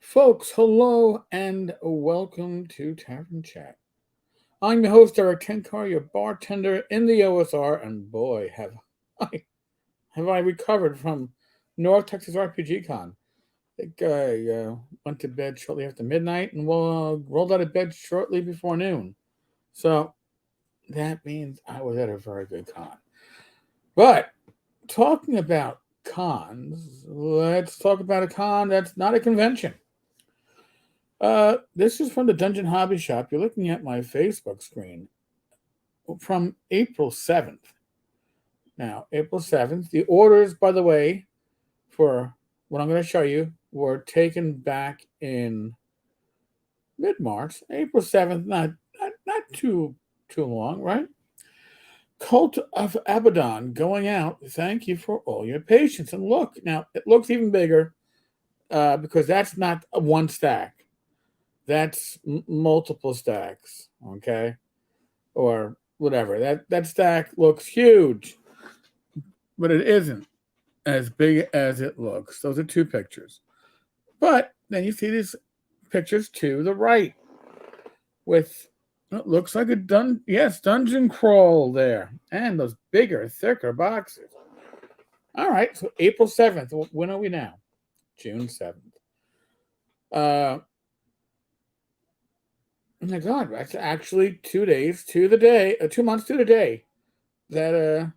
Folks, hello and welcome to Tavern Chat. I'm your host, Eric Tenkar, your bartender in the OSR, and boy, I have I recovered from North Texas RPG Con. I think I went to bed shortly after midnight and rolled out of bed shortly before noon. So that means I was at a very good con. But talking about cons, let's talk about a con that's not a convention. This is from the Dungeon Hobby Shop. You're looking at my Facebook screen from April 7th. Now, April 7th, the orders, by the way, for what I'm going to show you were taken back in mid-March. April 7th, not too long, right? Cult of Abaddon going out. Thank you for all your patience. And look, now it looks even bigger because that's not a one stack. That's multiple stacks, okay? Or whatever. That stack looks huge, but it isn't as big as it looks. Those are two pictures. But then you see these pictures to the right with it looks like a dungeon crawl there. And those bigger, thicker boxes. All right, so April 7th. When are we now? June 7th. Oh my God, that's actually 2 days to the day, 2 months to the day that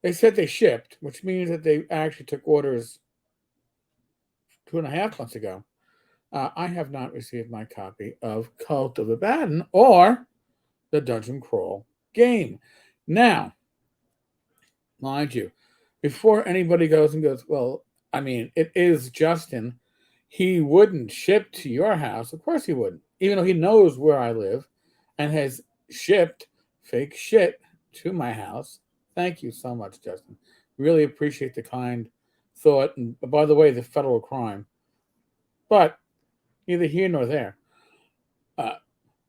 they said they shipped, which means that they actually took orders 2.5 months ago. I have not received my copy of Cult of Abaddon or the Dungeon Crawl game. Now, mind you, before anybody goes and goes, well, I mean, it is Justin. He wouldn't ship to your house. Of course he wouldn't, even though he knows where I live and has shipped fake shit to my house. Thank you so much, Justin. Really appreciate the kind thought. And by the way, the federal crime. But neither here nor there.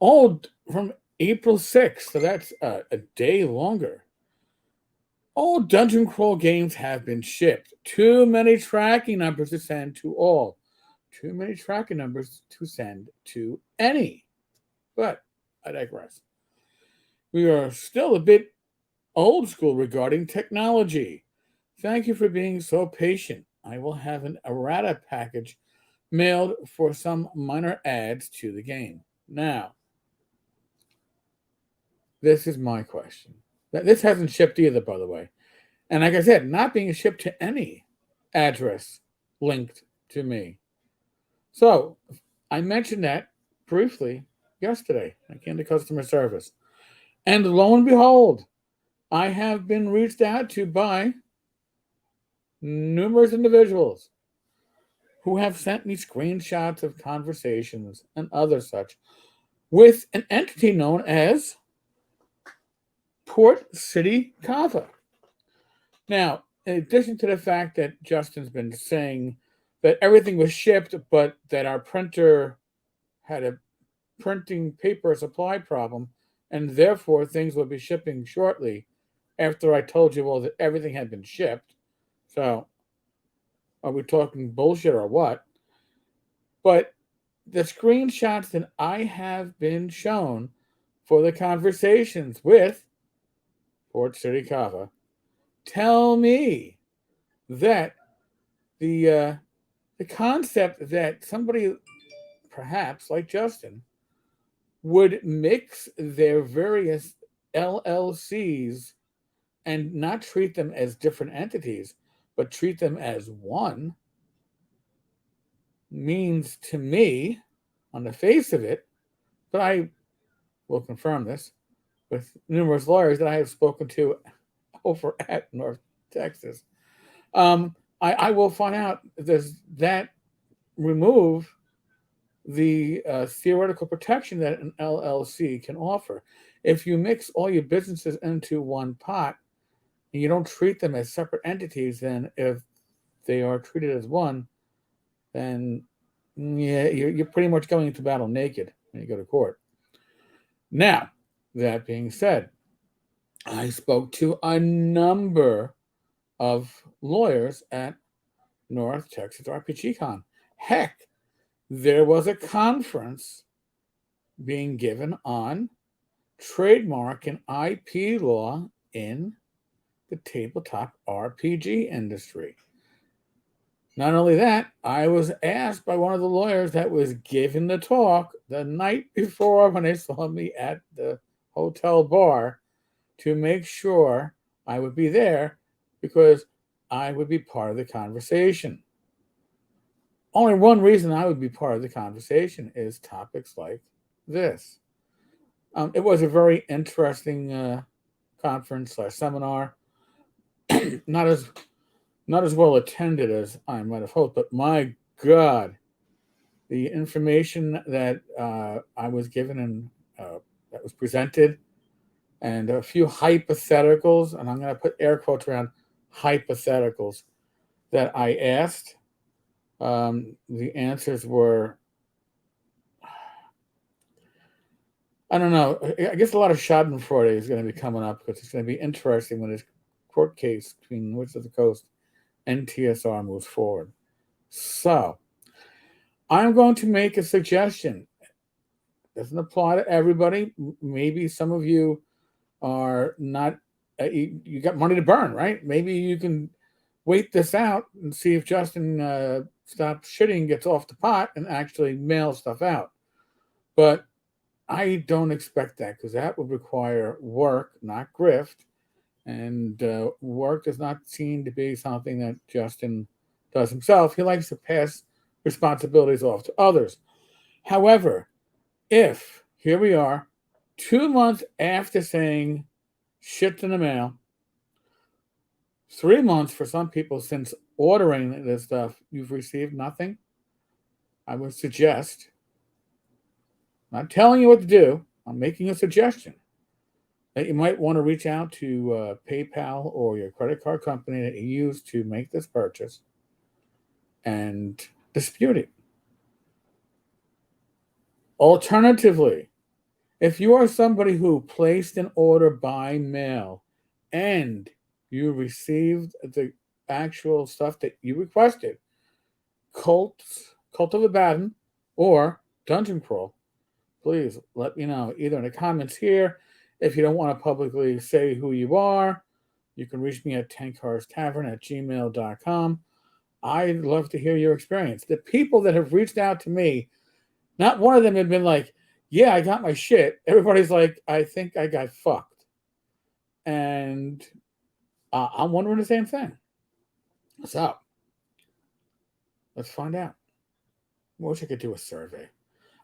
All from April 6th, so that's a day longer. All Dungeon Crawl games have been shipped. Too many tracking numbers to send to all. Too many tracking numbers to send to any. But I digress. We are still a bit old school regarding technology. Thank you for being so patient. I will have an errata package mailed for some minor adds to the game. Now, this is my question. This hasn't shipped either, by the way. And like I said, not being shipped to any address linked to me. So I mentioned that briefly yesterday. I came to customer service. And lo and behold, I have been reached out to by numerous individuals who have sent me screenshots of conversations and other such with an entity known as Port City Kava. Now, in addition to the fact that Justin's been saying that everything was shipped, but that our printer had a printing paper supply problem, and therefore things will be shipping shortly after I told you all that everything had been shipped. So, are we talking bullshit or what? But the screenshots that I have been shown for the conversations with Port City Kava tell me that the concept that somebody perhaps like Justin would mix their various LLCs and not treat them as different entities, but treat them as one means to me, on the face of it, but I will confirm this with numerous lawyers that I have spoken to over at North Texas. I will find out, does that remove the theoretical protection that an LLC can offer? If you mix all your businesses into one pot and you don't treat them as separate entities, then if they are treated as one, then yeah, you're pretty much going into battle naked when you go to court. Now, that being said, I spoke to a number of lawyers at North Texas RPG Con. Heck, there was a conference being given on trademark and IP law in the tabletop RPG industry. Not only that, I was asked by one of the lawyers that was giving the talk the night before when they saw me at the hotel bar to make sure I would be there because I would be part of the conversation. Only one reason I would be part of the conversation is topics like this. It was a very interesting conference/seminar. not as well attended as I might have hoped, but my God, the information that I was given and that was presented, and a few hypotheticals, and I'm going to put air quotes around hypotheticals that I asked. The answers were, I don't know. I guess a lot of Schadenfreude is going to be coming up because it's going to be interesting when this court case between Wizards of the Coast and TSR moves forward. So, I'm going to make a suggestion. It doesn't apply to everybody. Maybe some of you are not, you got money to burn, right? Maybe you can wait this out and see if Justin stops shitting, gets off the pot, and actually mails stuff out. But I don't expect that because that would require work, not grift. And work does not seem to be something that Justin does himself. He likes to pass responsibilities off to others. However, if, here we are, 2 months after saying shit's in the mail, 3 months for some people since ordering this stuff, you've received nothing, I would suggest, not telling you what to do, I'm making a suggestion, that you might want to reach out to PayPal or your credit card company that you use to make this purchase and dispute it. Alternatively, if you are somebody who placed an order by mail and you received the actual stuff that you requested, Cult of Abaddon, or Dungeon Crawl, please let me know either in the comments here. If you don't want to publicly say who you are, you can reach me at tenkarstavern@gmail.com. I'd love to hear your experience. The people that have reached out to me, not one of them have been like, yeah, I got my shit. Everybody's like, I think I got fucked. And I'm wondering the same thing. So, let's find out. I wish I could do a survey.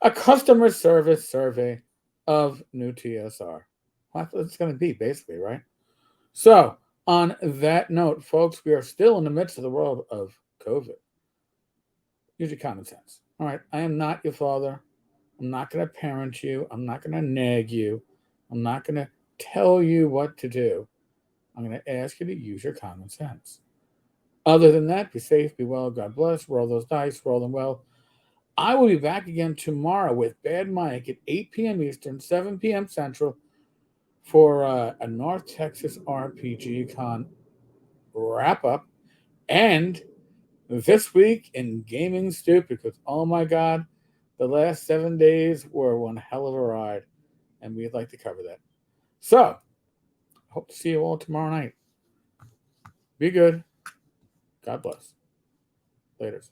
A customer service survey of nuTSR. That's what it's going to be, basically, right? So, on that note, folks, we are still in the midst of the world of COVID. Use your common sense. All right, I am not your father. I'm not going to parent you. I'm not going to nag you. I'm not going to tell you what to do. I'm going to ask you to use your common sense. Other than that, be safe, be well, God bless. Roll those dice, roll them well. I will be back again tomorrow with Bad Mike at 8 p.m. Eastern, 7 p.m. Central for a North Texas RPG Con wrap-up. And this week in Gaming Stupid, because, oh my God, the last 7 days were one hell of a ride, and we'd like to cover that. So, hope to see you all tomorrow night. Be good. God bless. Laters.